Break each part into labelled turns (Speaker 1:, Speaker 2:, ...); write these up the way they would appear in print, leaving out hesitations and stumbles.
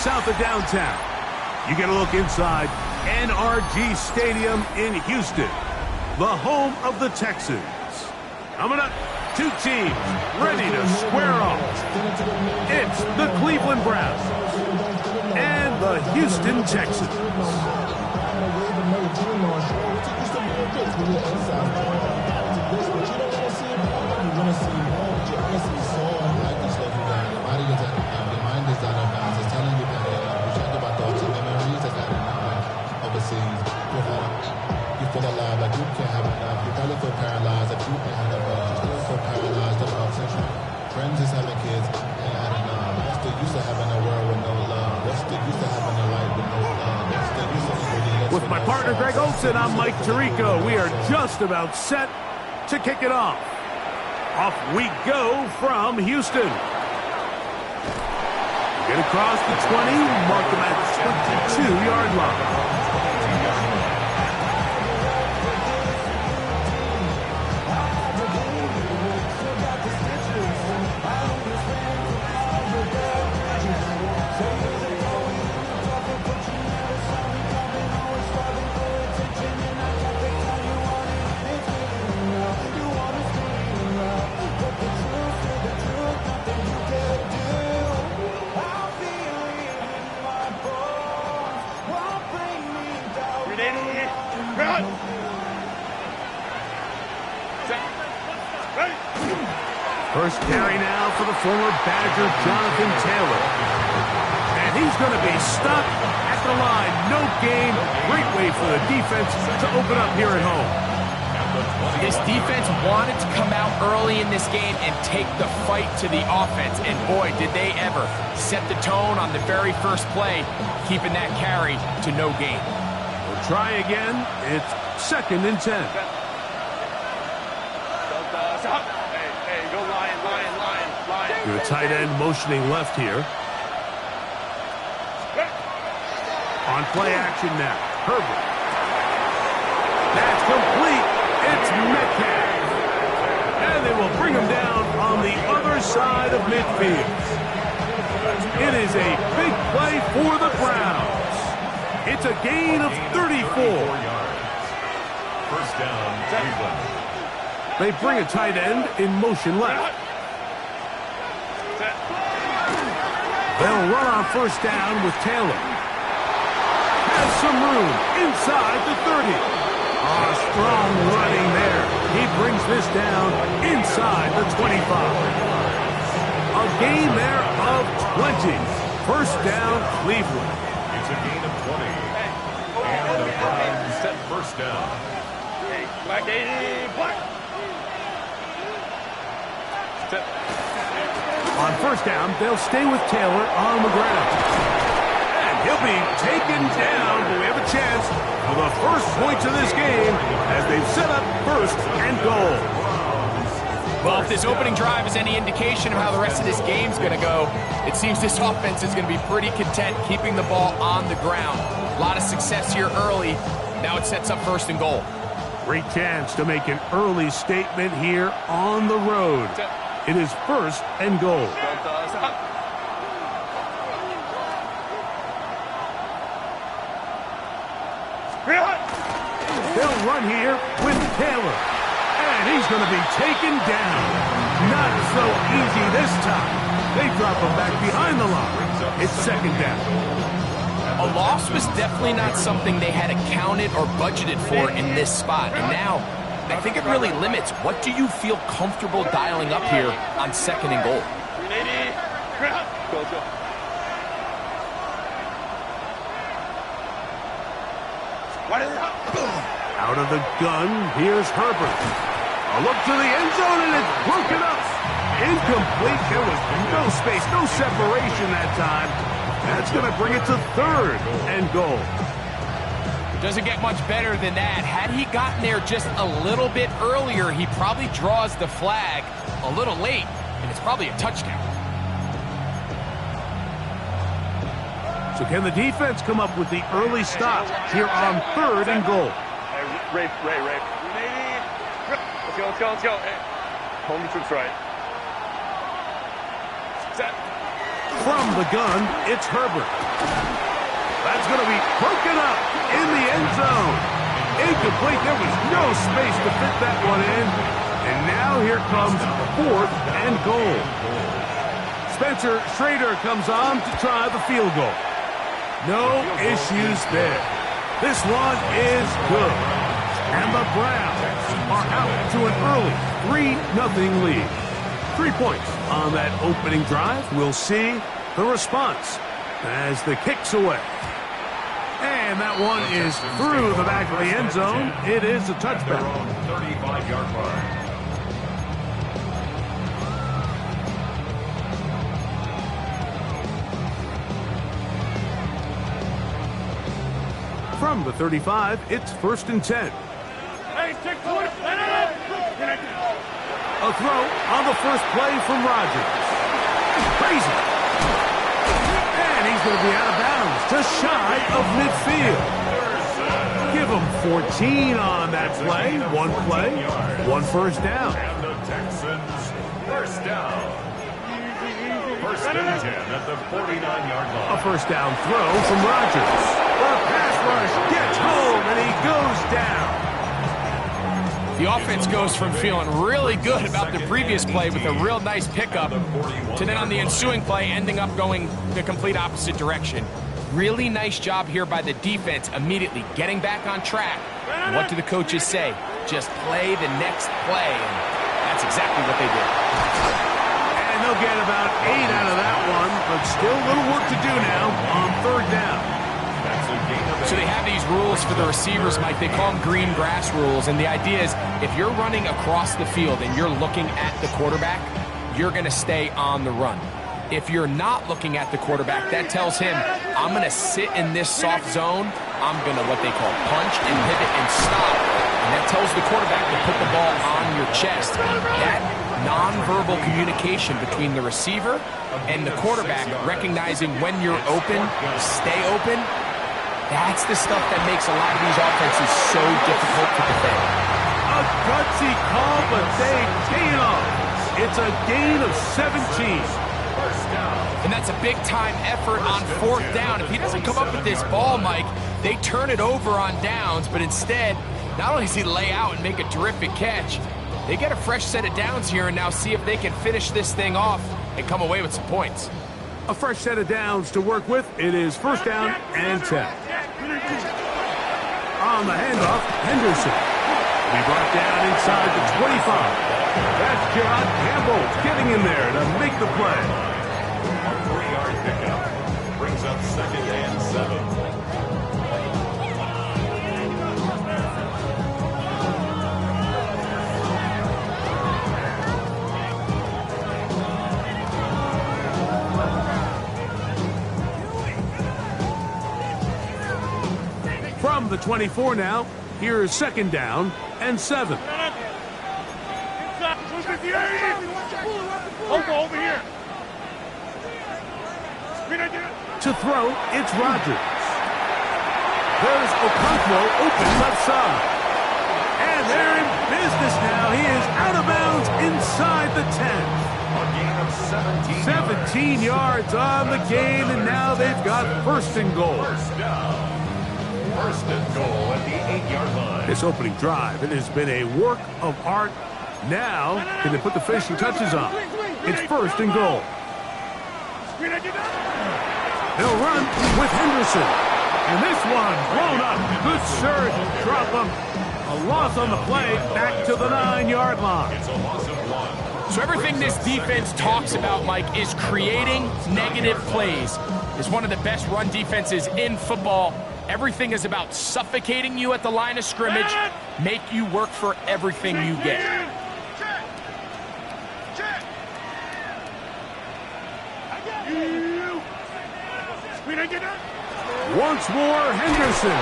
Speaker 1: south of downtown. You get a look inside NRG Stadium in Houston, the home of the Texans. Coming up, two teams ready to square off. It's the Cleveland Browns and the Houston Texans.
Speaker 2: You feel alive, like you can't have enough. You probably feel paralyzed, like you ain't had enough. You still feel paralyzed about attention. Friends is having kids, ain't had enough. What's the use of having a world with no love? What's the use of having a life with no love? What's the use of ingredients?
Speaker 1: With my partner Greg Olson, I'm Mike Tirico. We are just about set to kick it off. Off we go from Houston. Get across the 20, mark them at the 22-yard line. First carry now for the former Badger, Jonathan Taylor. And he's going to be stuck at the line. No gain. Great way for the defense to open up here at home.
Speaker 3: This defense wanted to come out early in this game and take the fight to the offense. And boy, did they ever set the tone on the very first play, keeping that carry to no gain.
Speaker 1: We'll try again. It's 2nd and 10. To a tight end motioning left here. On play action now. Herbert. That's complete. It's Metcalf. And they will bring him down on the other side of midfield. It is a big play for the Browns. It's a gain of 34.
Speaker 4: First down, Cleveland.
Speaker 1: They bring a tight end in motion left. They'll run on first down with Taylor. Has some room inside the 30. Strong running there. He brings this down inside the 25. A gain there of 20. First down, Cleveland.
Speaker 4: It's a gain of 20. And the Browns set first down.
Speaker 5: Black 80, black.
Speaker 1: On first down, they'll stay with Taylor on the ground. And he'll be taken down, but we have a chance for the first points of this game as they've set up 1st and goal.
Speaker 3: Well, if this opening drive is any indication of how the rest of this game's going to go, it seems this offense is going to be pretty content keeping the ball on the ground. A lot of success here early. Now it sets up 1st and goal.
Speaker 1: Great chance to make an early statement here on the road. It is 1st and goal. They'll run here with Taylor. And he's going to be taken down. Not so easy this time. They drop him back behind the line. It's 2nd down.
Speaker 3: A loss was definitely not something they had accounted or budgeted for in this spot. And now, I think it really limits what do you feel comfortable dialing up here on 2nd and goal.
Speaker 1: Out of the gun, here's Herbert. A look to the end zone, and it's broken up. Incomplete. There was no space, no separation that time. That's going to bring it to 3rd and goal.
Speaker 3: Doesn't get much better than that. Had he gotten there just a little bit earlier, he probably draws the flag a little late, and it's probably a touchdown.
Speaker 1: So can the defense come up with the early stop here on 3rd and goal?
Speaker 5: Ray. Let's go. Hey. Home troops right. Set.
Speaker 1: From the gun, it's Herbert. That's going to be broken up in the end zone. Incomplete. There was no space to fit that one in. And now here comes 4th and goal. Spencer Schrader comes on to try the field goal. No issues there. This one is good. And the Browns are out to an early 3-0 lead. 3 points on that opening drive. We'll see the response as the kick's away. And that one is through the back of the end zone. It is a touchback.
Speaker 4: 35-yard line.
Speaker 1: From the 35, it's 1st and 10.
Speaker 5: Hey, take to it.
Speaker 1: A throw on the first play from Rodgers. Crazy. And he's going to be out of bounds, just shy of midfield. Give him 14 on that play. 1 first down.
Speaker 4: And the Texans first down. 1st and 10 at the 49-yard line.
Speaker 1: A first down throw from Rodgers. The pass rush gets home, and he goes down.
Speaker 3: The offense goes from feeling really good about the previous play with a real nice pickup to then on the ensuing play ending up going the complete opposite direction. Really nice job here by the defense immediately getting back on track. And what do the coaches say? Just play the next play, and that's exactly what they did.
Speaker 1: And they'll get about 8 out of that one, but still a little work to do now on 3rd down.
Speaker 3: So they have these rules for the receivers, Mike. They call them green grass rules, and the idea is if you're running across the field and you're looking at the quarterback, you're going to stay on the run. If you're not looking at the quarterback, that tells him, I'm going to sit in this soft zone. I'm going to what they call punch and pivot and stop. And that tells the quarterback to put the ball on your chest. That nonverbal communication between the receiver and the quarterback, recognizing when you're open, stay open, that's the stuff that makes a lot of these offenses so difficult to defend.
Speaker 1: A gutsy call, but they pay it off. It's a gain of 17.
Speaker 3: And that's a big-time effort on 4th down. If he doesn't come up with this ball, Mike, they turn it over on downs, but instead, not only does he lay out and make a terrific catch, they get a fresh set of downs here and now see if they can finish this thing off and come away with some points.
Speaker 1: A fresh set of downs to work with. It is 1st down and 10. On the handoff, Henderson. He brought down inside the 25. That's John Campbell getting in there to make the play.
Speaker 4: A 3-yard pickup brings up 2nd and 7.
Speaker 1: From the 24 now, here's 2nd down and 7.
Speaker 5: Over here.
Speaker 1: To throw, it's Rodgers. There's Okonkwo open left side. And they're in business now. He is out of bounds inside the 10.
Speaker 4: A gain of
Speaker 1: 17 yards on the game, and now they've got 1st and goal.
Speaker 4: First down. 1st and goal at the 8-yard line.
Speaker 1: This opening drive, it has been a work of art. Now, can they put the finishing touches on? It's 1st and goal. They'll run with Henderson. And this one blown up. Good surge. Drop him. A loss on the play. Back to the 9-yard line.
Speaker 4: It's a loss of 1.
Speaker 3: So everything this defense talks about, Mike, is creating negative plays. It's one of the best run defenses in football. Everything is about suffocating you at the line of scrimmage, make you work for everything you get.
Speaker 1: Once more, Henderson.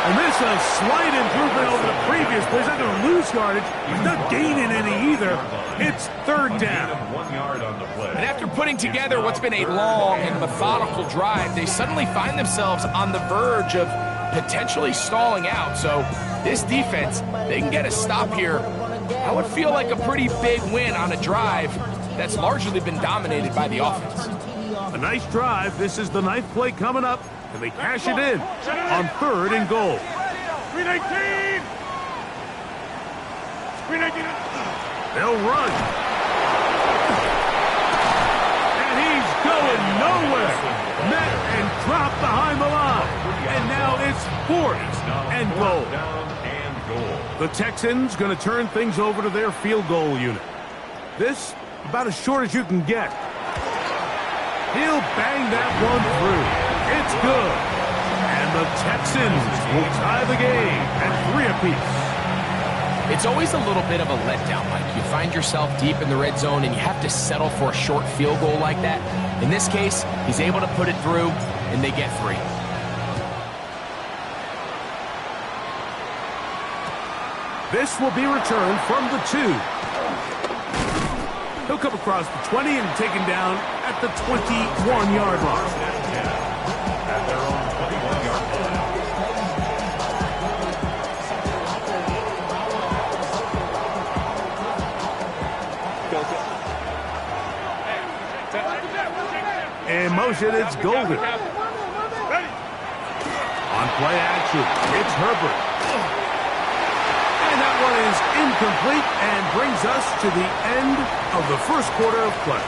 Speaker 1: And this is a slight improvement over the previous plays. They're going to lose yardage. He's not gaining any either. It's 3rd down.
Speaker 4: 1 yard on the play.
Speaker 3: And after putting together what's been a long and methodical drive, they suddenly find themselves on the verge of potentially stalling out. So this defense, they can get a stop here. That would feel like a pretty big win on a drive that's largely been dominated by the offense.
Speaker 1: A nice drive. This is the 9th play coming up, and they cash it in on 3rd and goal.
Speaker 5: Screen 18! Screen 18!
Speaker 1: They'll run. And he's going nowhere. Met and dropped behind the line. And now it's 4th and goal. The Texans going to turn things over to their field goal unit. This about as short as you can get. He'll bang that one through. It's good. And the Texans will tie the game at 3 apiece.
Speaker 3: It's always a little bit of a letdown, Mike. You find yourself deep in the red zone and you have to settle for a short field goal like that. In this case, he's able to put it through, and they get 3.
Speaker 1: This will be returned from the 2. He'll come across the 20 and taken down at the 21-yard line.
Speaker 4: At their own 21-yard line.
Speaker 1: In motion, it's Golden. On play action, it's Herbert. And that one is incomplete and brings us to the end of the first quarter of play.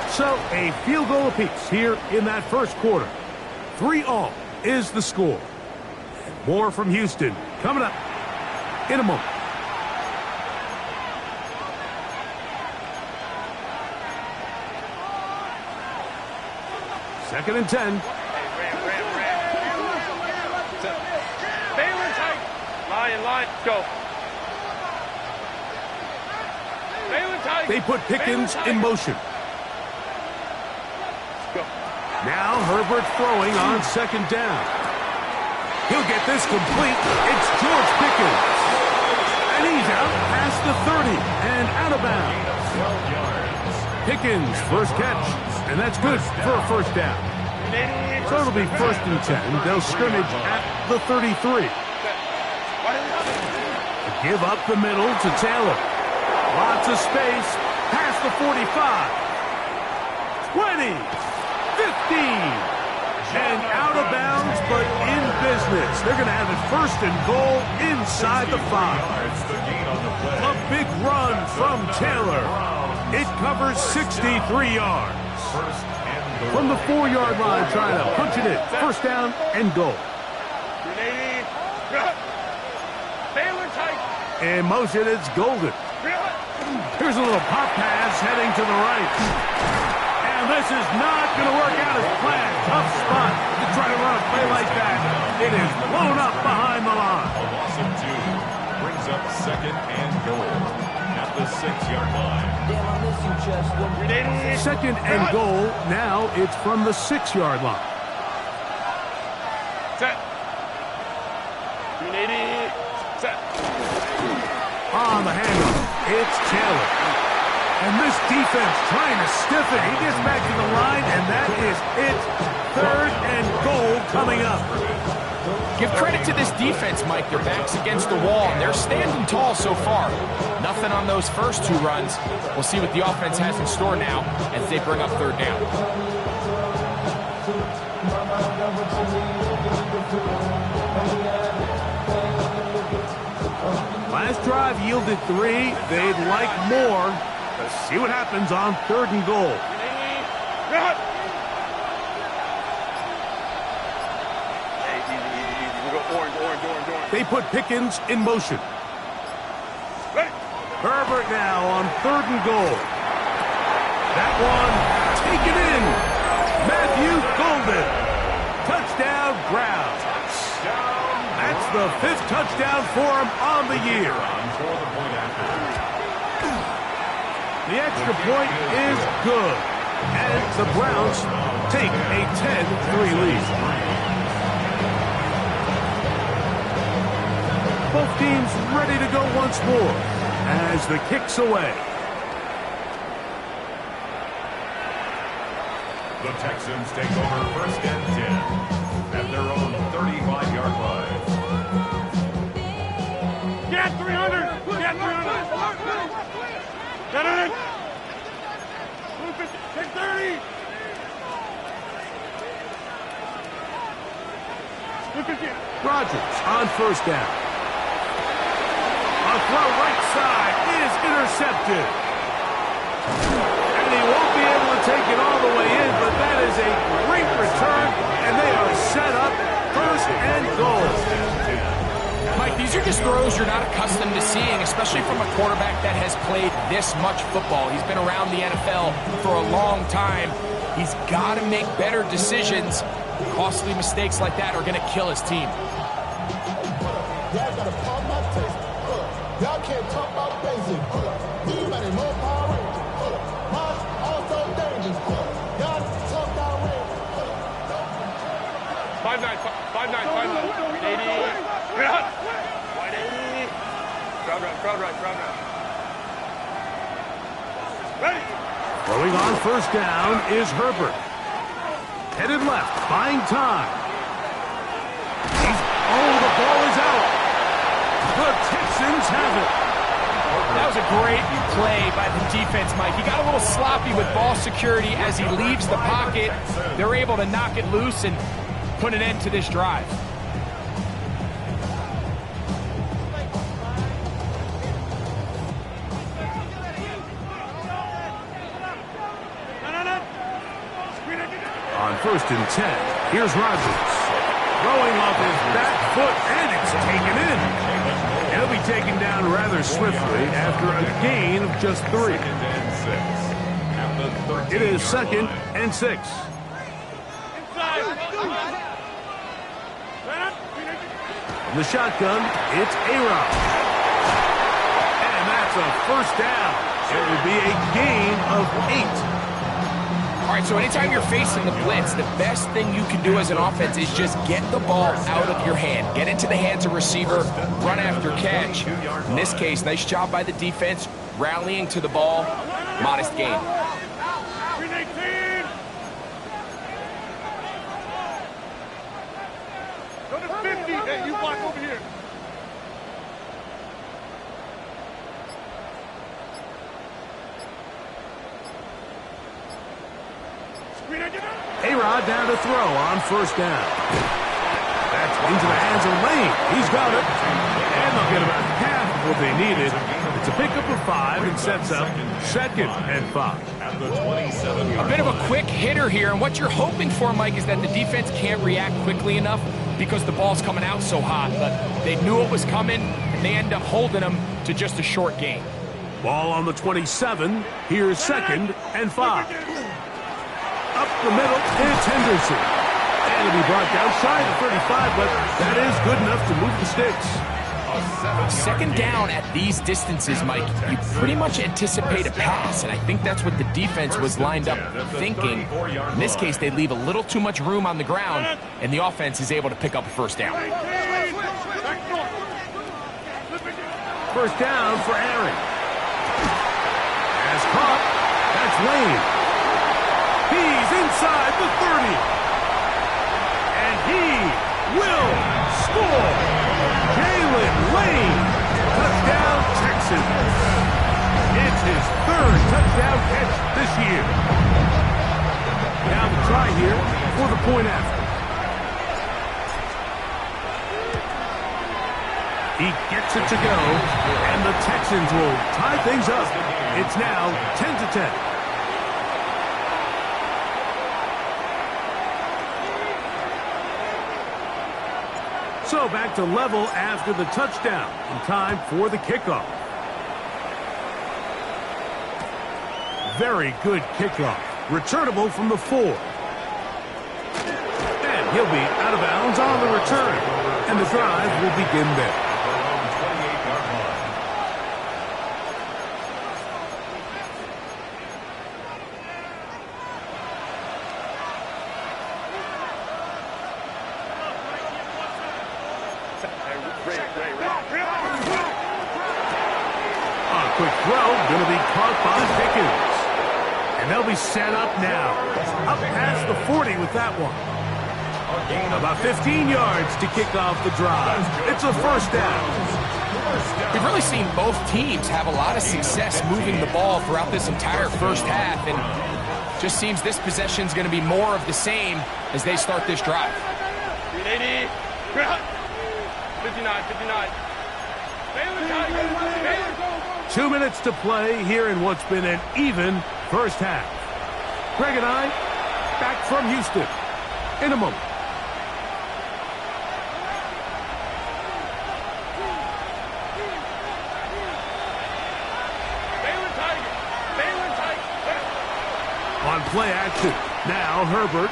Speaker 1: So a field goal apiece here in that first quarter. 3-all is the score. And more from Houston coming up in a moment. Second and 10.
Speaker 5: Baylor tight. Line, go. Baylor tight.
Speaker 1: They put Pickens in motion.
Speaker 5: Go.
Speaker 1: Now Herbert throwing on second down. He'll get this complete. It's George Pickens. And he's out past the 30 and out of bounds. Pickens, first catch, and that's good for a first down. So it'll be 1st and 10. They'll scrimmage at the 33. Give up the middle to Taylor. Lots of space. Past the 45. 20. 15. And out of bounds, but in business. They're going to have it 1st and goal inside the 5. A big run from Taylor. It covers 63 yards. From the 4-yard line, trying to punch it in. 1st down and goal. In motion, it's Golden. Here's a little pop pass heading to the right. And this is not going to work out as planned. Tough spot to try to run a play like that. It is blown up behind the line.
Speaker 4: A loss of 2 brings up 2nd and goal at the 6-yard line.
Speaker 1: 2nd and goal. Now it's from the 6-yard line.
Speaker 5: Set. Set.
Speaker 1: On the handoff, it's Taylor. And this defense trying to stiff it. He gets back to the line, and that is it. 3rd and goal coming up.
Speaker 3: Give credit to this defense, Mike. Their back's against the wall, and they're standing tall so far. Nothing on those first 2 runs. We'll see what the offense has in store now as they bring up 3rd down.
Speaker 1: Last drive yielded 3. They'd like more. Let's see what happens on 3rd and goal. They put Pickens in motion. Herbert now on 3rd and goal. That one taken in. Matthew Golden. Touchdown ground. That's the 5th touchdown for him on the year. The extra point is good. And the Browns take a 10-3 lead. Both teams ready to go once more as the kick's away.
Speaker 4: The Texans take over 1st and 10 at their own 35-yard line.
Speaker 5: Get 300! Get 300! Get it! Take 30!
Speaker 1: Rodgers on first down. A throw right side is intercepted. And he won't be able to take it all the way in, but that is a great return, and they are set up first and goal.
Speaker 3: Mike, these are just throws you're not accustomed to seeing, especially from a quarterback that has played this much football. He's been around the NFL for a long time. He's got to make better decisions. Costly mistakes like that are going to kill his team.
Speaker 2: Y'all gotta pump my taste. Y'all can't talk about basic. You better more power. Mine also dangerous. Y'all talk about ring.
Speaker 5: 5-9, 5-9. 80. Get out. 180. Crowd right. Ready.
Speaker 1: Throwing on first down is Herbert. Headed left, buying time. The ball is out. The Texans have it.
Speaker 3: That was a great play by the defense, Mike. He got a little sloppy with ball security as he leaves the pocket. They're able to knock it loose and put an end to this drive.
Speaker 1: On 1st and 10, here's Rodgers. Throwing off his back foot, and it's taken in. He'll be taken down rather swiftly after a gain of just 3. It is 2nd and 6. From the shotgun, it's Icdl. And that's a first down. It will be a gain of 8.
Speaker 3: All right, so anytime you're facing the blitz, the best thing you can do as an offense is just get the ball out of your hand. Get into the hands of receiver, run after catch. In this case, nice job by the defense, rallying to the ball. Modest gain.
Speaker 5: Go to 50. Hey, you block over here.
Speaker 1: Icdl down to throw on first down. That's into the hands of Lane. He's got it. And they'll get about half of what they needed. It's a pickup of 5 and sets up 2nd and 5.
Speaker 3: A bit of a quick hitter here, and what you're hoping for, Mike, is that the defense can't react quickly enough because the ball's coming out so hot. But they knew it was coming, and they end up holding them to just a short gain.
Speaker 1: Ball on the 27. Here's 2nd and 5. Up the middle, it's Henderson. And it'll be brought down shy of 35, but that is good enough to move the sticks.
Speaker 3: 2nd down at these distances, Mike, you pretty much anticipate a pass, and I think that's what the defense was lined up thinking. In this case, they leave a little too much room on the ground, and the offense is able to pick up a first down.
Speaker 1: First down for Aaron. As caught, that's Lane. He's inside the 30. And he will score. Jalen Lane. Touchdown, Texans. It's his 3rd touchdown catch this year. Now the try here for the point after. He gets it to go, and the Texans will tie things up. It's now 10-10. So back to level after the touchdown. In time for the kickoff. Very good kickoff. Returnable from the 4. And he'll be out of bounds on the return. And the drive will begin there. Quick throw, going to be caught by Pickens. And they'll be set up now. Up past the 40 with that one. About 15 yards to kick off the drive. It's a first down.
Speaker 3: We've really seen both teams have a lot of success moving the ball throughout this entire first half, and just seems this possession is going to be more of the same as they start this drive.
Speaker 5: 380. 59, 59. Baylor Tigers. Baylor, go, go.
Speaker 1: 2 minutes to play here in what's been an even first half. Greg and I, back from Houston in a moment.
Speaker 5: Baylor Tigers. Baylor Tigers.
Speaker 1: On play action, now Herbert.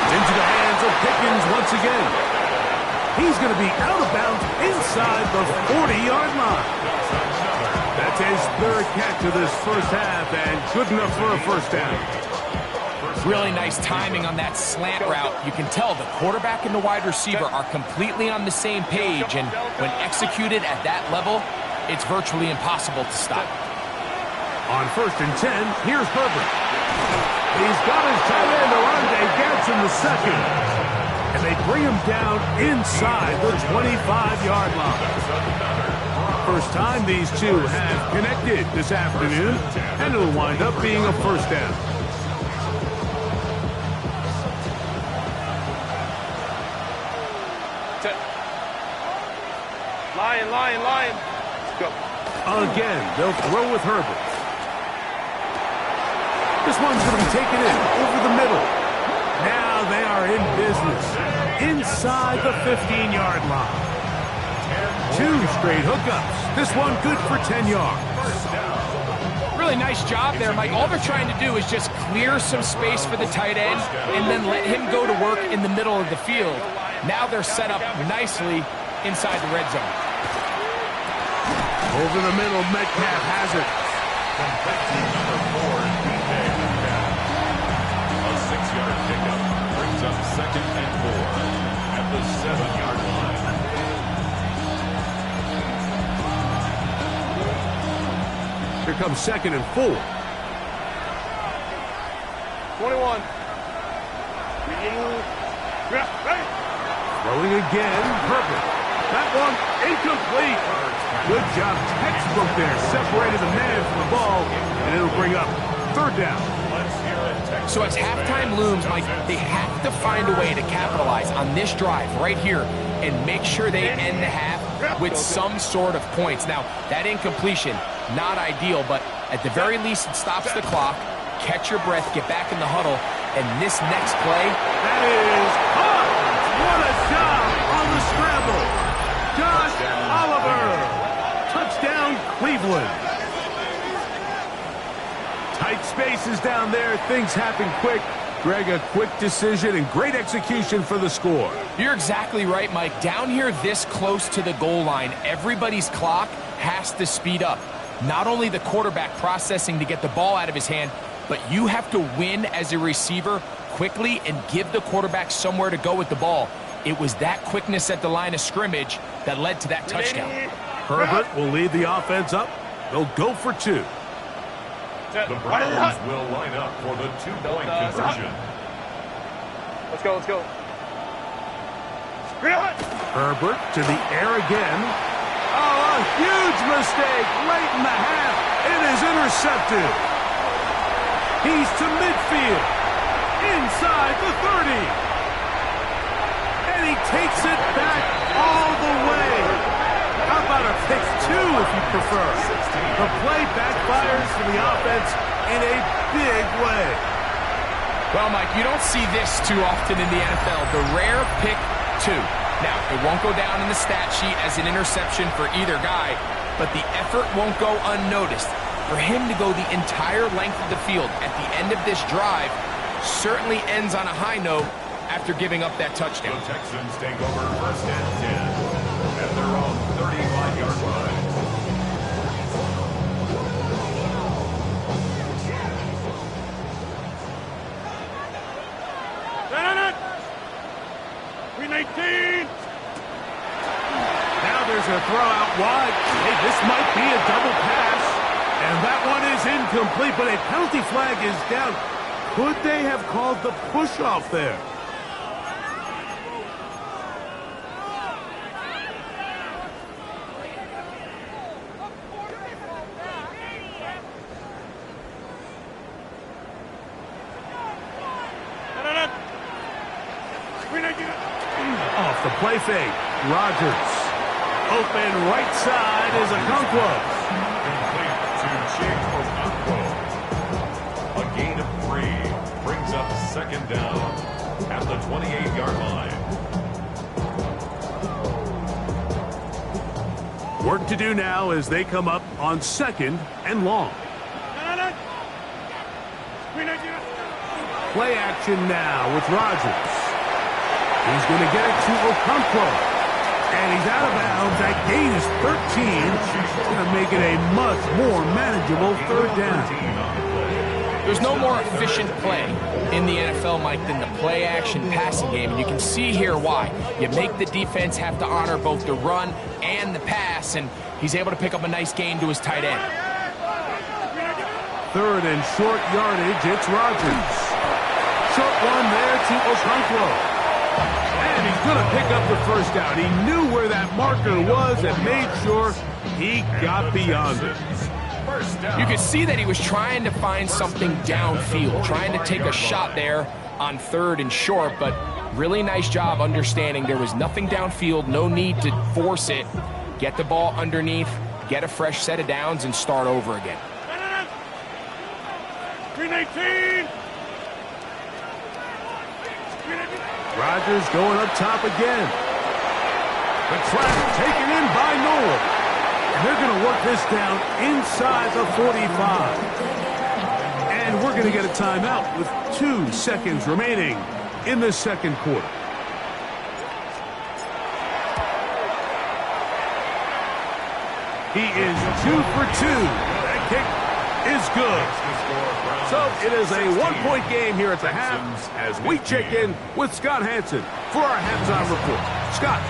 Speaker 1: Into the hands of Pickens once again. He's going to be out of bounds inside the 40-yard line. That's his third catch of this first half, and good enough for a first down.
Speaker 3: Really nice timing on that slant route. You can tell the quarterback and the wide receiver are completely on the same page, and when executed at that level, it's virtually impossible to stop.
Speaker 1: On 1st and 10, here's Herbert. He's got his tight end, Orlando Gates, in the second. And they bring him down inside the 25-yard line. First time these two have connected this afternoon, and it'll wind up being a first down.
Speaker 5: Lion. Go.
Speaker 1: Again, they'll throw with Herbert. This one's going to be taken in over the middle. Now they are in business inside the 15-yard line. 2 straight hookups. This one good for 10 yards.
Speaker 3: Really nice job there, Mike. All they're trying to do is just clear some space for the tight end and then let him go to work in the middle of the field. Now they're set up nicely inside the red zone.
Speaker 1: Over the middle, Metcalf has it.
Speaker 4: A 6-yard pickup brings up 2nd and 4 at the 7-yard line.
Speaker 1: Here comes 2nd and 4.
Speaker 5: 21. Ready.
Speaker 1: Throwing again, Herbert. That one incomplete. Good job, textbook there. Separated the man from the ball, and it'll bring up 3rd down.
Speaker 3: So as halftime looms, Mike, they have to find a way to capitalize on this drive right here and make sure they end the half with some sort of points. Now, that incompletion, not ideal, but at the very least, it stops the clock. Catch your breath, get back in the huddle, and this next play.
Speaker 1: That is caught. What a job on the scramble. Josh Oliver. Touchdown, Cleveland. Tight spaces down there. Things happen quick. Greg, a quick decision and great execution for the score.
Speaker 3: You're exactly right, Mike. Down here this close to the goal line, everybody's clock has to speed up. Not only the quarterback processing to get the ball out of his hand, but you have to win as a receiver quickly and give the quarterback somewhere to go with the ball. It was that quickness at the line of scrimmage that led to that touchdown.
Speaker 1: Herbert will lead the offense up. They'll go for 2.
Speaker 4: The Browns will line up for the 2-point conversion.
Speaker 5: Let's go.
Speaker 1: Herbert to the air again. Oh, a huge mistake late in the half. It is intercepted. He's to midfield. Inside the 30. And he takes it back all the way. How about a pick 2 if you prefer? The play backfires for the offense in a big way.
Speaker 3: Well, Mike, you don't see this too often in the NFL, the rare pick 2. Now, it won't go down in the stat sheet as an interception for either guy, but the effort won't go unnoticed. For him to go the entire length of the field at the end of this drive certainly ends on a high note after giving up that touchdown.
Speaker 4: The Texans take over 1st and 10 at their own 35-yard line.
Speaker 5: Green 18.
Speaker 1: Now there's a throw out wide. Hey, this might be a double pass. And that one is incomplete, but a penalty flag is down. Could they have called the push-off there?
Speaker 5: Green 18.
Speaker 1: play fake. Rodgers. Open right side is Okonkwo.
Speaker 4: Complete to Chig Okonkwo. A gain of 3 brings up second down at the 28-yard line.
Speaker 1: Work to do now as they come up on 2nd and long. Play action now with Rodgers. He's going to get it to Okonkwo. And he's out of bounds. That gain is 13. Going to make it a much more manageable 3rd down.
Speaker 3: There's no more efficient play in the NFL, Mike, than the play-action passing game. And you can see here why. You make the defense have to honor both the run and the pass, and he's able to pick up a nice gain to his tight end.
Speaker 1: 3rd and short yardage, it's Rodgers. Short one there to Okonkwo. And he's going to pick up the 1st down. He knew where that marker was and made sure he got beyond it.
Speaker 3: You could see that he was trying to find something downfield, trying to take a shot there on 3rd and short, but really nice job understanding there was nothing downfield, no need to force it. Get the ball underneath, get a fresh set of downs, and start over again.
Speaker 5: 319.
Speaker 1: Rodgers going up top again. The trap taken in by Noel. And they're going to work this down inside the 45. And we're going to get a timeout with 2 seconds remaining in the 2nd quarter. He is 2 for 2. That kick is good. So it is a 1-point game here at the half as we check in with Scott Hanson for our halftime report. Scott.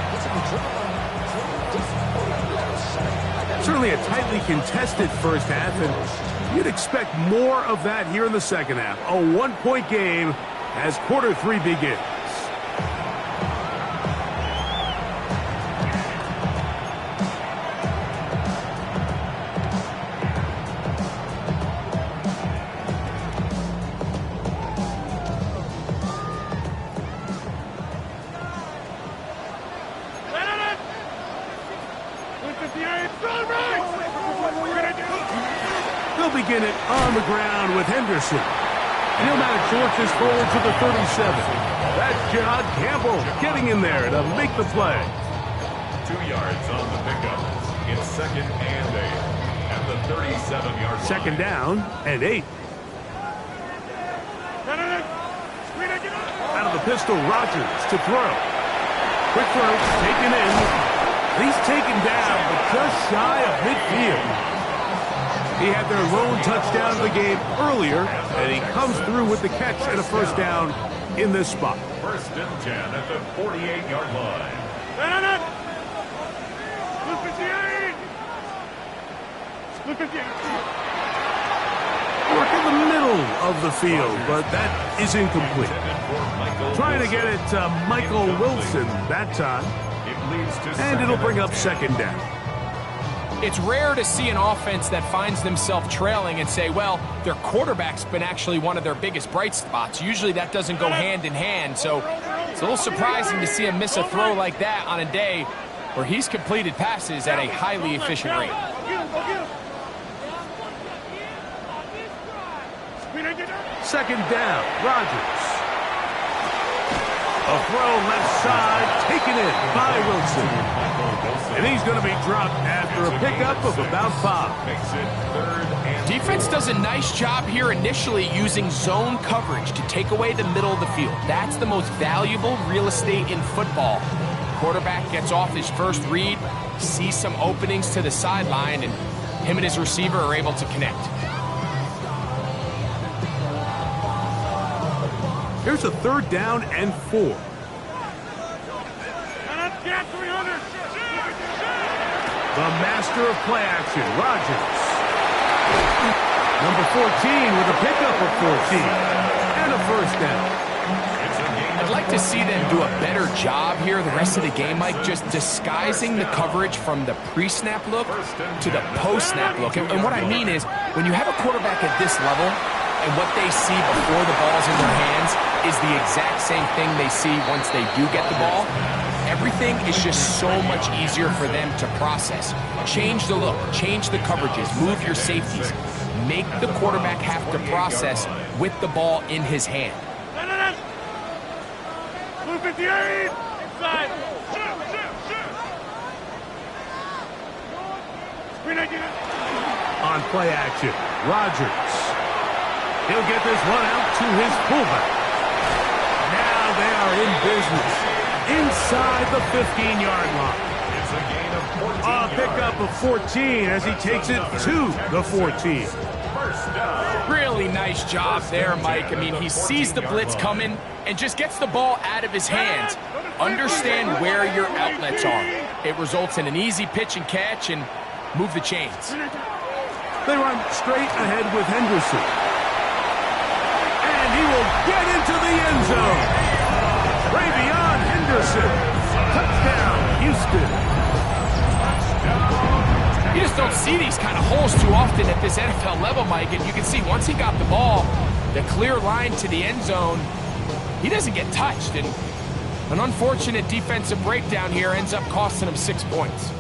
Speaker 1: Certainly a tightly contested 1st half, and you'd expect more of that here in the 2nd half. A 1-point game as quarter 3 begins. They'll begin it on the ground with Henderson. And he'll manage to work this forward to the 37. That's John Campbell getting in there to make the play.
Speaker 4: 2 yards on the pickup. It's 2nd and 8 at the 37-yard line.
Speaker 1: 2nd down and 8. Out of the pistol, Rodgers to throw. Quick throw, taken in. He's taken down, but just shy of midfield. He had their lone touchdown of the game earlier, and he comes through with the catch and a 1st down in this spot.
Speaker 4: 1st and 10 at the 48-yard line.
Speaker 1: Work in the middle of the field, but that is incomplete. Trying to get it to Michael Wilson that time. And it'll bring up 2nd down.
Speaker 3: It's rare to see an offense that finds themselves trailing and say, well, their quarterback's been actually one of their biggest bright spots. Usually that doesn't go hand in hand, so it's a little surprising to see him miss a throw like that on a day where he's completed passes at a highly efficient rate.
Speaker 1: 2nd down, Rodgers. A throw left side, taken in by Wilson. And he's going to be dropped after a pickup of about 5.
Speaker 4: Makes it 3rd and
Speaker 3: Defense does a nice job here initially using zone coverage to take away the middle of the field. That's the most valuable real estate in football. Quarterback gets off his first read, sees some openings to the sideline, and him and his receiver are able to connect.
Speaker 1: Here's a 3rd down and 4. The master of play action, Rodgers. Number 14 with a pickup of 14. And a 1st down.
Speaker 3: I'd like to see them do a better job here the rest of the game, Mike, just disguising the coverage from the pre-snap look to the post-snap look. And what I mean is, when you have a quarterback at this level, and what they see before the ball's in their hands is the exact same thing they see once they do get the ball, everything is just so much easier for them to process. Change the look, change the coverages, move your safeties. Make the quarterback have to process with the ball in his hand.
Speaker 5: Blue 58! Inside! Shoot!
Speaker 1: On play action, Rodgers. He'll get this one out to his fullback. Now they are in business inside the 15-yard line.
Speaker 4: It's a gain of 14
Speaker 1: A pickup of 14 as he takes it to the 14.
Speaker 4: First down.
Speaker 3: Really nice job there, Mike. I mean, he sees the blitz coming and just gets the ball out of his hands. Understand where your outlets are. It results in an easy pitch and catch and move the chains.
Speaker 1: They run straight ahead with Henderson. And he will get into the end zone. Ravion Henderson. Touchdown, Houston.
Speaker 3: You just don't see these kind of holes too often at this NFL level, Mike. And you can see once he got the ball, the clear line to the end zone, he doesn't get touched. And an unfortunate defensive breakdown here ends up costing him 6 points.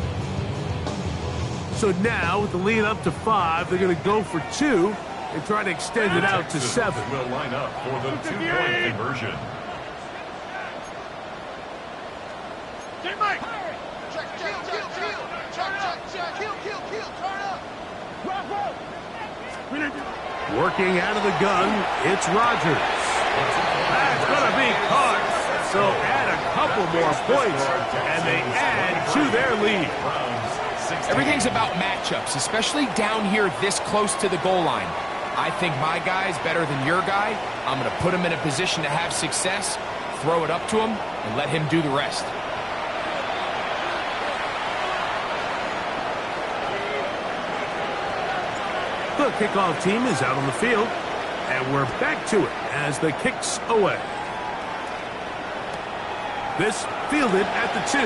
Speaker 1: So now, with the lead up to 5, they're going to go for 2 and try to extend it out to 7.
Speaker 4: Will line up for the 2-point conversion.
Speaker 5: Get Mike!
Speaker 1: Working out of the gun, it's Rodgers. That's going to be caught. So add a couple more points, and they add to their lead.
Speaker 3: Everything's about matchups, especially down here this close to the goal line. I think my guy's better than your guy. I'm going to put him in a position to have success, throw it up to him, and let him do the rest.
Speaker 1: The kickoff team is out on the field, and we're back to it as the kick's away. This fielded at the 2.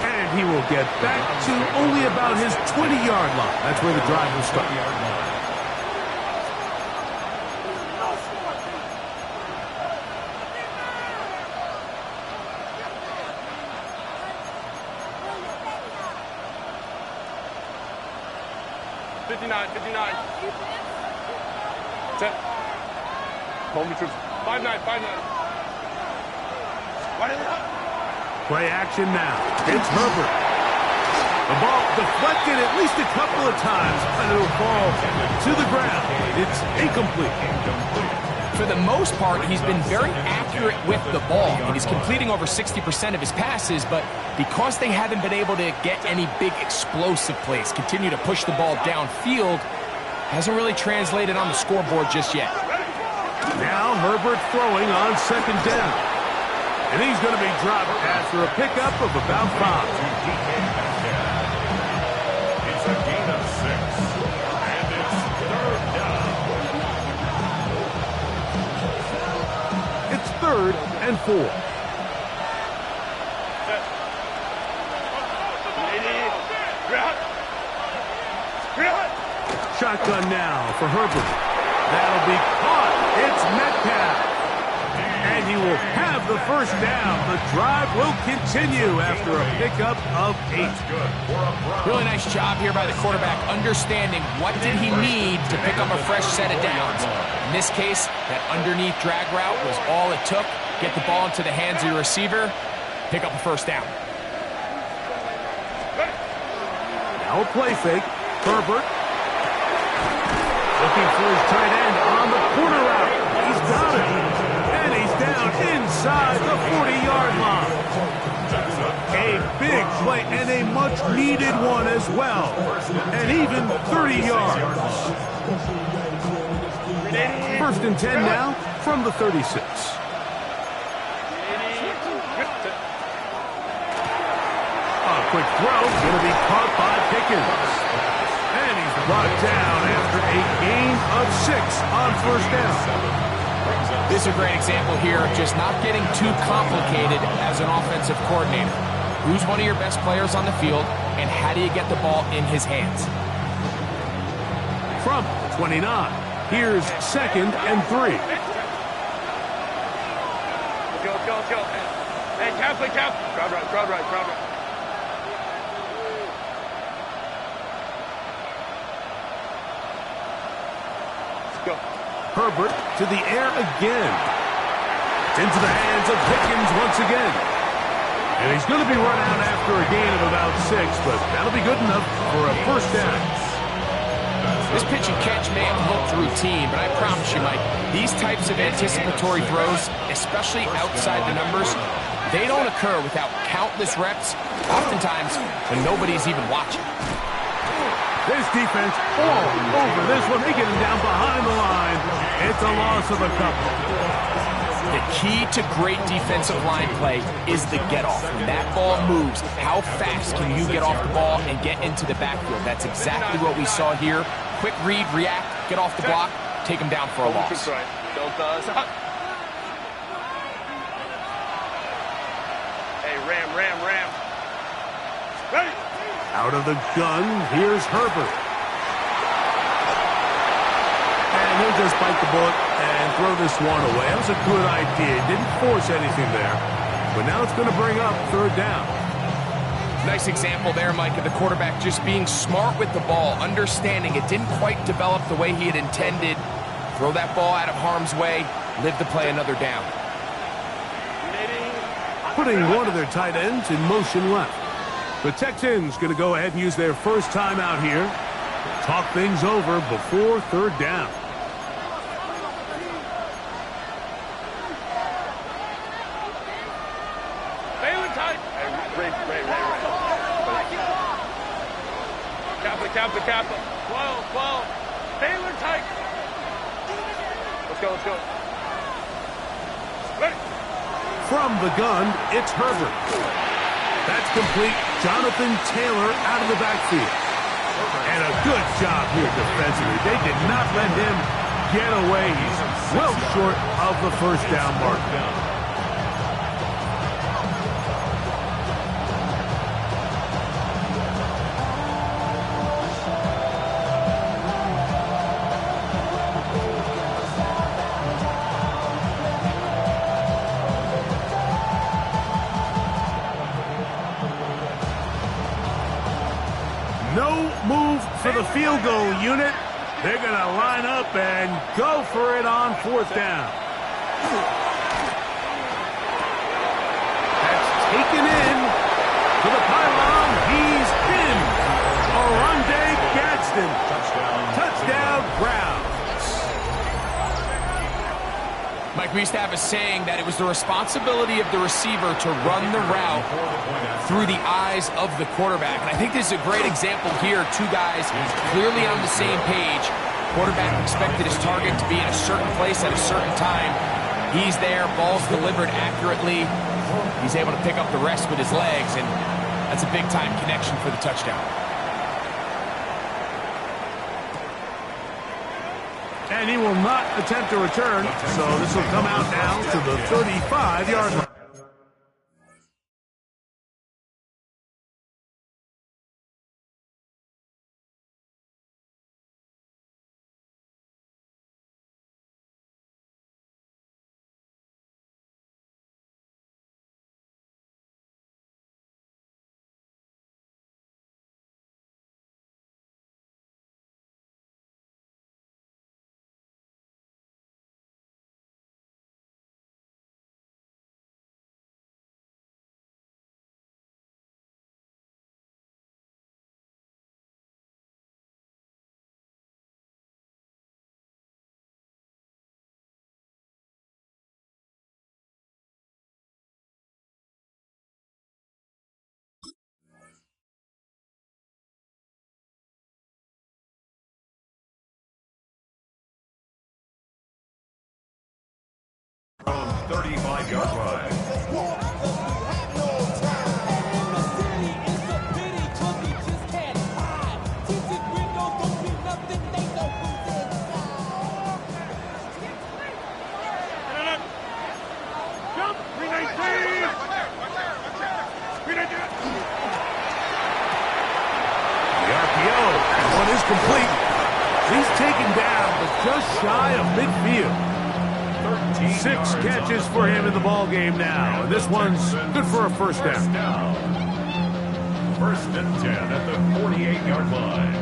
Speaker 1: And he will get back to only about his 20-yard line. That's where the drive will start.
Speaker 5: 59. 10. Hold me troops. 5-9.
Speaker 1: Play action now. It's Herbert. The ball deflected at least a couple of times, and it'll fall to the ground. It's incomplete.
Speaker 3: For the most part, he's been very accurate with the ball, and he's completing over 60% of his passes, but because they haven't been able to get any big explosive plays, continue to push the ball downfield, hasn't really translated on the scoreboard just yet.
Speaker 1: Now Herbert throwing on 2nd down. And he's going to be dropped after a pickup of about 5.
Speaker 4: It's a gain of 6. And it's 3rd down.
Speaker 1: It's 3rd and 4. Shotgun now for Herbert. That'll be caught. It's Metcalf. And he will have the first down. The drive will continue after a pickup of 8.
Speaker 3: Really nice job here by the quarterback, understanding what did he need to pick up a fresh set of downs. In this case, that underneath drag route was all it took. Get the ball into the hands of your receiver, pick up a first down.
Speaker 1: Now a play fake. Herbert looking for his tight end on the corner route. He's got it. And he's down inside the 40-yard line. A big play and a much-needed one as well. And even 30 yards. 1st and 10 now from the 36. A quick throw going to be caught by Pickens. And he's brought down after a gain of 6 on 1st down.
Speaker 3: This is a great example here of just not getting too complicated as an offensive coordinator. Who's one of your best players on the field, and how do you get the ball in his hands?
Speaker 1: From 29, here's 2nd and 3.
Speaker 5: Let's go. Hey, Catholic. Crowd right. Let's go.
Speaker 1: Herbert to the air again. It's into the hands of Pickens once again. And he's going to be run out after a gain of about 6, but that'll be good enough for a first down.
Speaker 3: This pitch and catch may have looked routine, but I promise you, Mike, these types of anticipatory throws, especially outside the numbers, they don't occur without countless reps, oftentimes when nobody's even watching.
Speaker 1: This defense all over this one. They get him down behind the line. It's a loss of a couple.
Speaker 3: The key to great defensive line play is the get-off. When that ball moves, how fast can you get off the ball and get into the backfield? That's exactly what we saw here. Quick read, react, get off the block, take him down for a loss.
Speaker 5: Don't stop. Hey, ram. Ready?
Speaker 1: Out of the gun, here's Herbert. And he'll just bite the bullet and throw this one away. That was a good idea. Didn't force anything there. But now it's going to bring up third down.
Speaker 3: Nice example there, Mike, of the quarterback just being smart with the ball, understanding it didn't quite develop the way he had intended. Throw that ball out of harm's way, live to play another down.
Speaker 1: Putting one of their tight ends in motion left. The Texans going to go ahead and use their first timeout here. Talk things over before third down.
Speaker 5: Kappa. 12. Taylor tight. Let's go. Ready.
Speaker 1: From the gun, it's Herbert. That's complete. Jonathan Taylor out of the backfield. And a good job here defensively. They did not let him get away. He's well short of the first down mark. No move for the field goal unit. They're going to line up and go for it on fourth down. That's taken in to the pylon. He's in. Oronde Gadsden. Touchdown Browns.
Speaker 3: Mike, we used to have a saying that it was the responsibility of the receiver to run the route through the eyes of the quarterback. And I think this is a great example here. Two guys clearly on the same page. Quarterback expected his target to be in a certain place at a certain time. He's there, ball's delivered accurately. He's able to pick up the rest with his legs, and that's a big-time connection for the touchdown.
Speaker 1: And he will not attempt to return, so this will come out now to the 35-yard line.
Speaker 4: From 35-yard line.
Speaker 5: Jump. 319.
Speaker 1: The RPO, that one is complete. He's taken down, but just shy of midfield. 6 catches for him in the ball game now. And this one's good for a first down.
Speaker 4: First and 10 at the 48-yard line.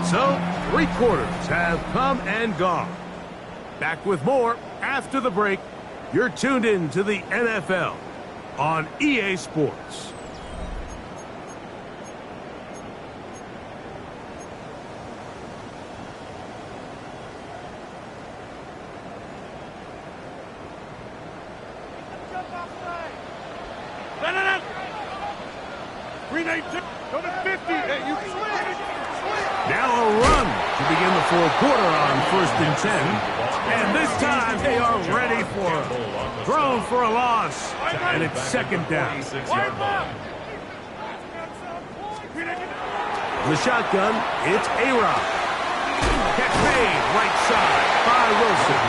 Speaker 1: So, 3 quarters have come and gone. Back with more after the break. You're tuned in to the NFL on EA Sports. Now a run to begin the fourth quarter on first and 10. And this time they are ready for it. Thrown for a loss. And it's second down. The shotgun, it's A-Rod. Catch made, right side by Wilson.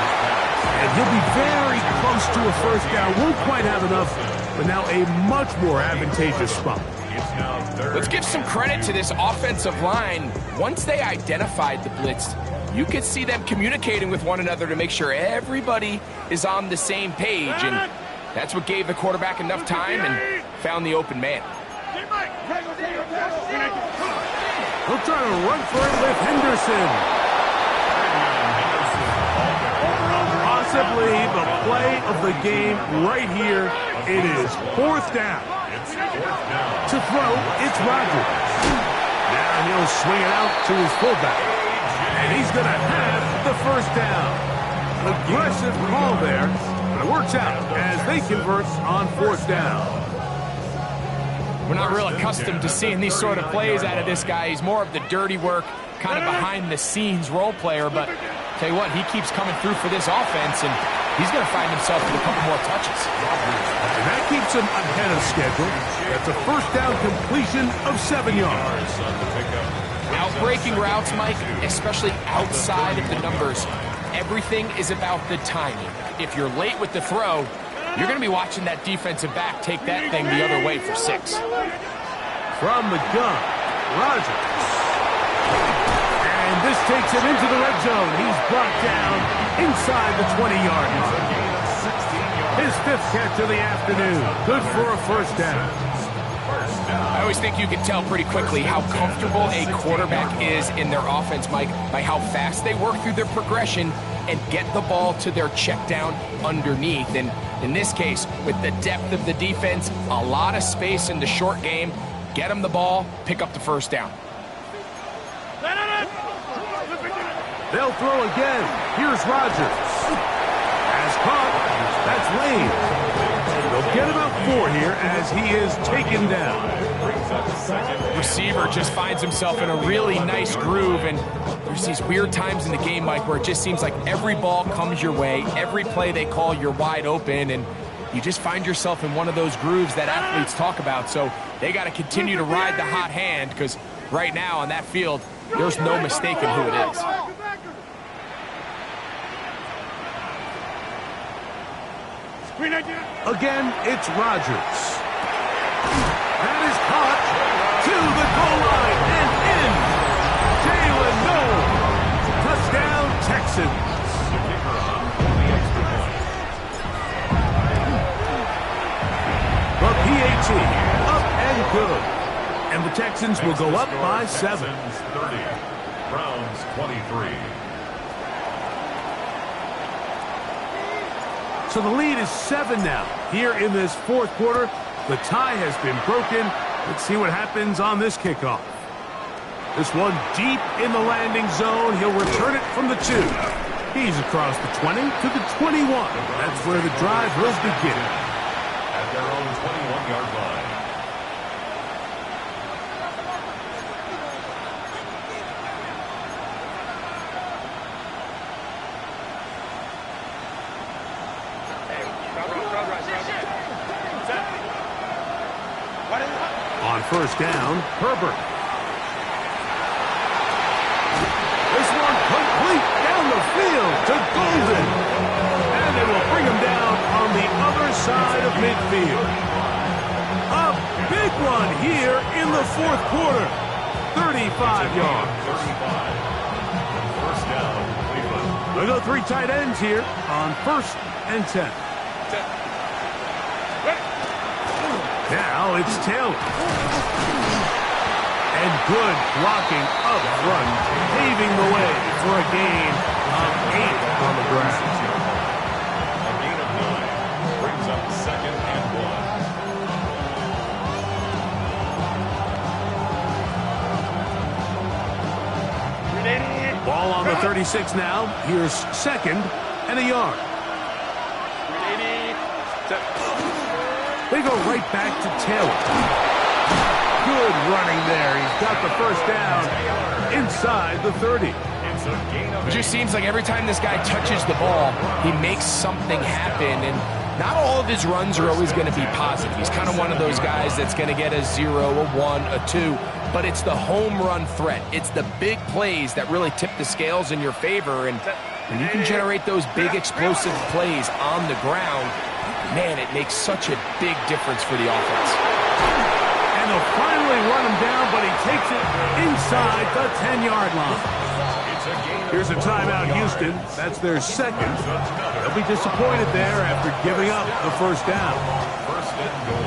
Speaker 1: And he'll be very close to a first down. Won't quite have enough, but now a much more advantageous spot.
Speaker 3: Let's give some credit to this offensive line. Once they identified the blitz, you could see them communicating with one another to make sure everybody is on the same page. And that's what gave the quarterback enough time and found the open man.
Speaker 1: He'll try to run for it with Henderson. Possibly the play of the game right here. It is fourth down. To throw, it's Rodgers. Now he'll swing it out to his fullback. And he's going to have the first down. Aggressive call there, but it works out as they convert on fourth down.
Speaker 3: We're not real accustomed to seeing these sort of plays out of this guy. He's more of the dirty work, kind of behind-the-scenes role player. But tell you what, he keeps coming through for this offense, and he's going to find himself with a couple more touches.
Speaker 1: And that keeps him ahead of schedule. That's a first down completion of 7 yards.
Speaker 3: Out-breaking routes, Mike, especially outside of the numbers, everything is about the timing. If you're late with the throw, you're going to be watching that defensive back take that thing the other way for 6.
Speaker 1: From the gun, Rodgers. And this takes him into the red zone. He's brought down inside the 20-yard line. His 5th catch of the afternoon. Good for a first down.
Speaker 3: I always think you can tell pretty quickly how comfortable a quarterback is in their offense, Mike, by how fast they work through their progression and get the ball to their check down underneath. And in this case, with the depth of the defense, a lot of space in the short game, get them the ball, pick up the first down.
Speaker 1: They'll throw again. Here's Rodgers. As caught, that's Lane. They'll get about 4 here as he is taken down.
Speaker 3: Receiver just finds himself in a really nice groove, and there's these weird times in the game, Mike, where it just seems like every ball comes your way, every play they call, you're wide open, and you just find yourself in one of those grooves that athletes talk about. So they got to continue to ride the hot hand, because right now on that field, there's no mistaking who it is.
Speaker 1: Again, it's Rodgers. That is caught to the goal line and in. Jalen Noel. Touchdown, Texans. The PAT up and good. And the Texans will go up by 7.
Speaker 4: 30. Browns 23.
Speaker 1: So the lead is 7 now. Here in this fourth quarter, the tie has been broken. Let's see what happens on this kickoff. This one deep in the landing zone. He'll return it from the 2. He's across the 20 to the 21. That's where the drive will begin.
Speaker 4: At their own 21-yard line.
Speaker 1: On first down, Herbert. This one complete down the field to Golden. And it will bring him down on the other side of midfield. A big one here in the fourth quarter. 35 yards.
Speaker 4: 35. First down, Cleveland.
Speaker 1: We'll go 3 tight ends here on 1st and 10. Now it's Taylor. And good blocking up front, paving the way for a gain of 8 on the ground.
Speaker 4: A gain of 9 brings up 2nd and
Speaker 5: 1.
Speaker 1: Ball on the 36 now. Here's 2nd and a yard. They go right back to Taylor. Good running there. He's got the 1st down inside the 30.
Speaker 3: It just seems like every time this guy touches the ball, he makes something happen. And not all of his runs are always going to be positive. He's kind of one of those guys that's going to get a 0, a 1, a 2. But it's the home run threat. It's the big plays that really tip the scales in your favor. And when you can generate those big explosive plays on the ground, man, it makes such a big difference for the offense.
Speaker 1: And they'll finally run him down, but he takes it inside the 10-yard line. Here's a timeout, Houston. That's their 2nd. They'll be disappointed there after giving up the 1st down.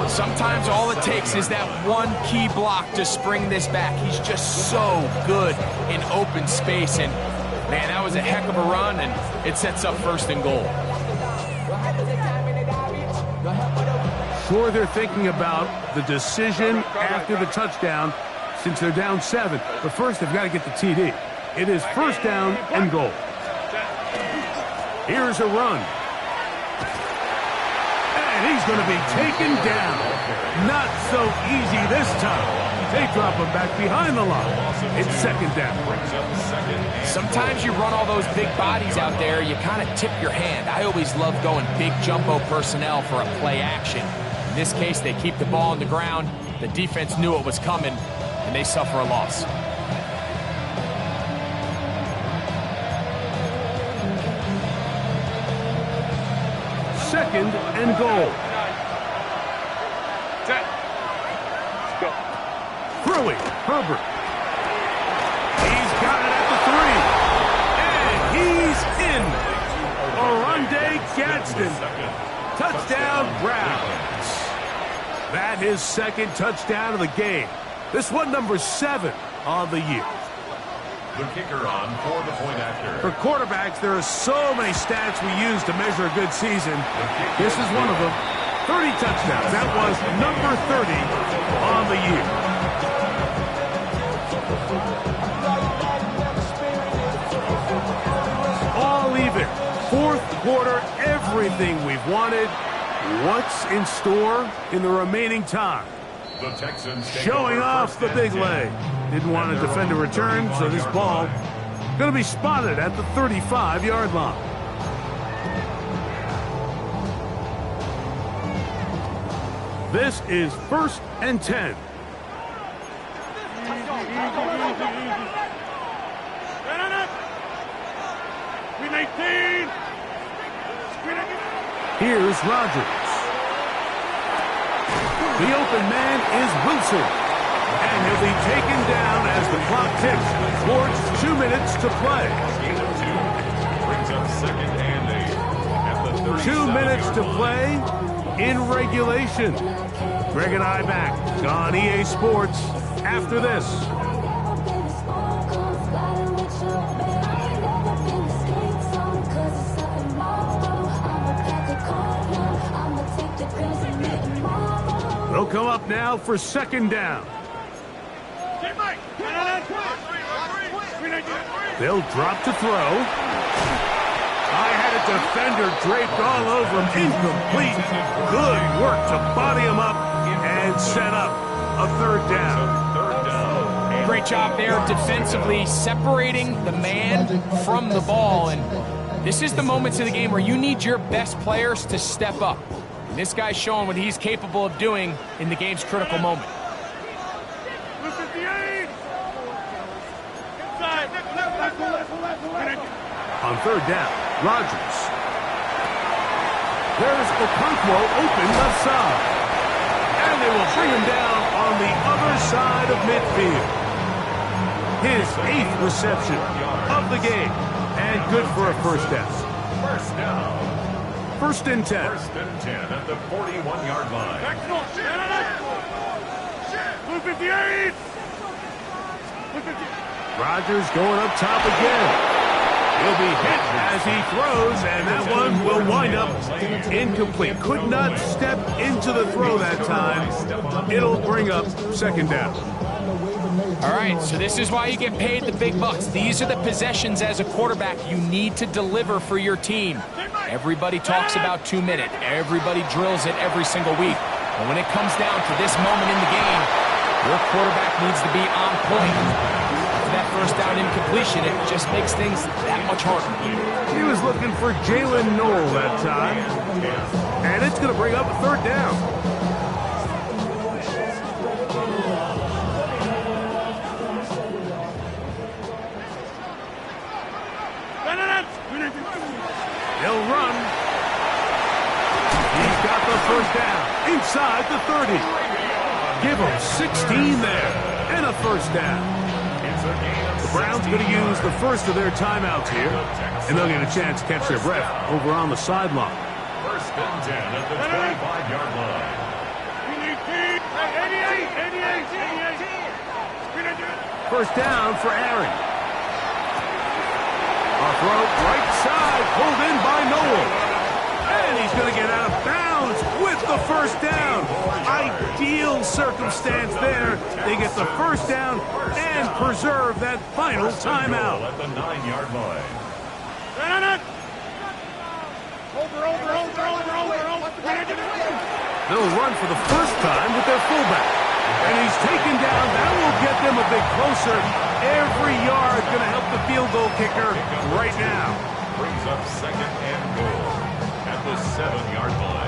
Speaker 3: Sometimes all it takes is that one key block to spring this back. He's just so good in open space. And, man, that was a heck of a run, and it sets up 1st and goal.
Speaker 1: Sure, they're thinking about the decision after the touchdown since they're down 7. But first, they've got to get the TD. It is 1st down and goal. Here's a run. And he's going to be taken down. Not so easy this time. They drop him back behind the line. It's 2nd down.
Speaker 3: Sometimes you run all those big bodies out there, you kind of tip your hand. I always love going big jumbo personnel for a play action. In this case, they keep the ball on the ground. The defense knew it was coming, and they suffer a loss.
Speaker 1: Second and goal. Throwing, Herbert. He's got it at the 3. And he's in. Oronde Gadsden. Touchdown, Browns. That is 2nd touchdown of the game. This one number 7 on the year.
Speaker 4: The kicker on for the point after.
Speaker 1: For quarterbacks, there are so many stats we use to measure a good season. This is one of them. 30 touchdowns. That was number 30 on the year. All even. 4th quarter, everything we've wanted. What's in store in the remaining time?
Speaker 4: The Texans
Speaker 1: Showing off the big leg. Didn't want to defend a return, so this ball going to be spotted at the 35-yard line. This is 1st and 10. Here's Rodgers. The open man is Wilson. And he'll be taken down as the clock ticks towards 2 minutes to play.
Speaker 4: Gain of 2 brings up 2nd and 8 at the
Speaker 1: 2 minutes to play in regulation. Greg and I back on EA Sports after this. They'll come up now for 2nd down. They'll drop to throw. I had a defender draped all over him. Incomplete. Good work to body him up and set up a 3rd down.
Speaker 3: Great job there defensively, separating the man from the ball. And this is the moments of the game where you need your best players to step up. And this guy's showing what he's capable of doing in the game's critical moment.
Speaker 1: On 3rd down, Rodgers. There's Okonkwo open left side. And they will bring him down on the other side of midfield. His 8th reception of the game. And good for a first down.
Speaker 4: First down.
Speaker 1: 1st and 10.
Speaker 4: 1st and 10 at the 41-yard line.
Speaker 5: Blue 58.
Speaker 1: Rodgers going up top again. He'll be hit as he throws, and that one will wind up incomplete. Could not step into the throw that time. It'll bring up 2nd down.
Speaker 3: All right, so this is why you get paid the big bucks. These are the possessions as a quarterback you need to deliver for your team. Everybody talks about 2 minute. Everybody drills it every single week. But when it comes down to this moment in the game, your quarterback needs to be on point. That first down incompletion, it just makes things that much harder.
Speaker 1: He was looking for Jalen Noel that time. And it's going to bring up a 3rd down. He'll run. He's got the 1st down inside the 30. Give him 16 there and a 1st down. The Browns going to use the first of their timeouts here, and they'll get a chance to catch their breath over on the sideline.
Speaker 4: 1st and 10 at the 25-yard line.
Speaker 1: 1st down for Aaron. A throw right side, pulled in by Noel. And he's going to get out of bounds with the 1st down. Ideal circumstance there. They get the 1st down and preserve that final timeout.
Speaker 4: At the 9-yard line.
Speaker 1: They'll run for the first time with their fullback. And he's taken down. That will get them a bit closer. Every yard going to help the field goal kicker right now.
Speaker 4: Brings up 2nd and goal at the 7-yard line.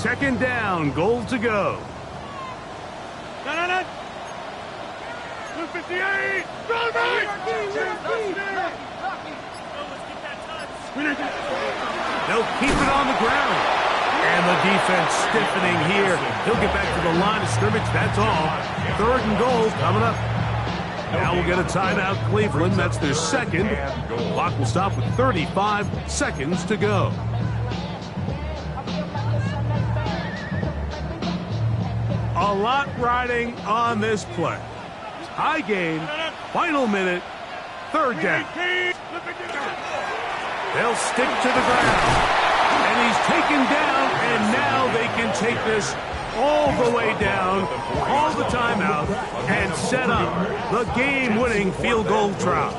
Speaker 1: Second down, goal to go.
Speaker 5: 58.
Speaker 1: They'll keep it on the ground. And the defense stiffening here. He'll get back to the line of scrimmage. That's all. 3rd and goal coming up. Now we'll get a timeout, Cleveland. That's their 2nd. Clock will stop with 35 seconds to go. A lot riding on this play. High game, final minute, 3rd down. They'll stick to the ground. And he's taken down, and now they can take this all the way down, call the timeout, and set up the game-winning field goal try.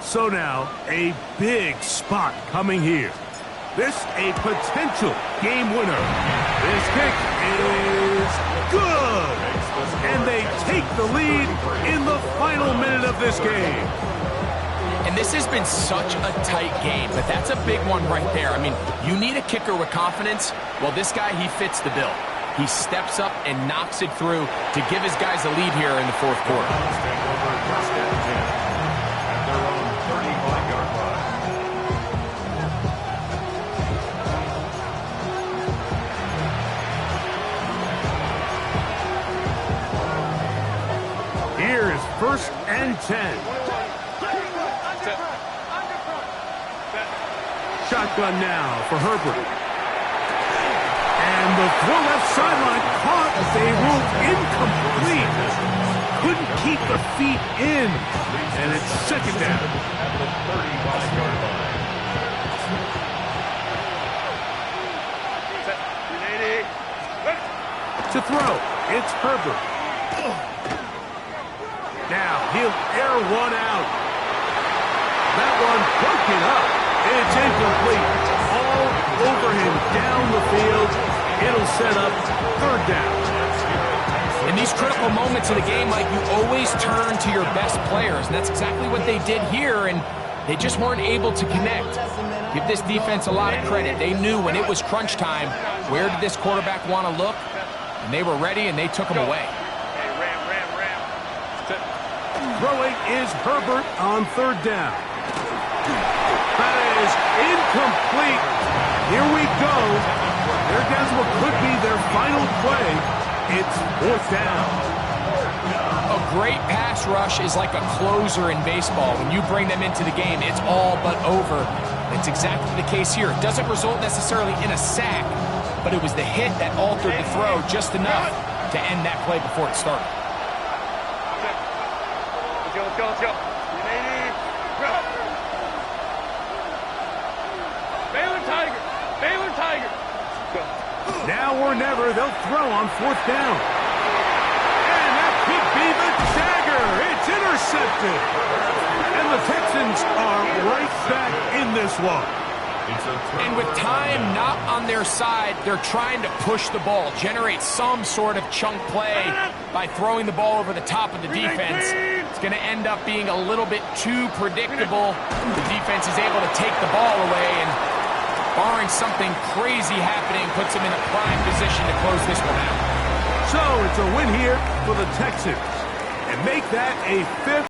Speaker 1: So now, a big spot coming here. This a potential game winner. This kick is good. And they take the lead in the final minute of this game.
Speaker 3: And this has been such a tight game, but that's a big one right there. I mean, you need a kicker with confidence. Well, this guy, he fits the bill. He steps up and knocks it through to give his guys a lead here in the 4th quarter.
Speaker 1: Here is 1st and 10. Shotgun now for Herbert. And the throw left sideline caught. They ruled incomplete. Couldn't keep the feet in. And it's 2nd down. To throw, it's Herbert. Now he'll air one out. That one broken up. It's incomplete. All over him down the field. It'll set up 3rd down.
Speaker 3: In these critical moments of the game, Mike, you always turn to your best players, and that's exactly what they did here, and they just weren't able to connect. Give this defense a lot of credit. They knew when it was crunch time, where did this quarterback want to look, and they were ready, and they took him away.
Speaker 1: Throwing is Herbert on third down. That is incomplete. Here we go. They're down to what could be their final play. It's fourth down.
Speaker 3: A great pass rush is like a closer in baseball. When you bring them into the game, it's all but over. It's exactly the case here. It doesn't result necessarily in a sack, but it was the hit that altered the throw just enough to end that play before it started.
Speaker 5: Let's go. Baylor Tiger. Go.
Speaker 1: Now or never, they'll throw on fourth down. And that could be the dagger. It's intercepted. And the Texans are right back in this one.
Speaker 3: And with time not on their side, they're trying to push the ball, generate some sort of chunk play by throwing the ball over the top of the defense. It's going to end up being a little bit too predictable. The defense is able to take the ball away, and barring something crazy happening, puts them in a prime position to close this one out.
Speaker 1: So it's a win here for the Texans, and make that a fifth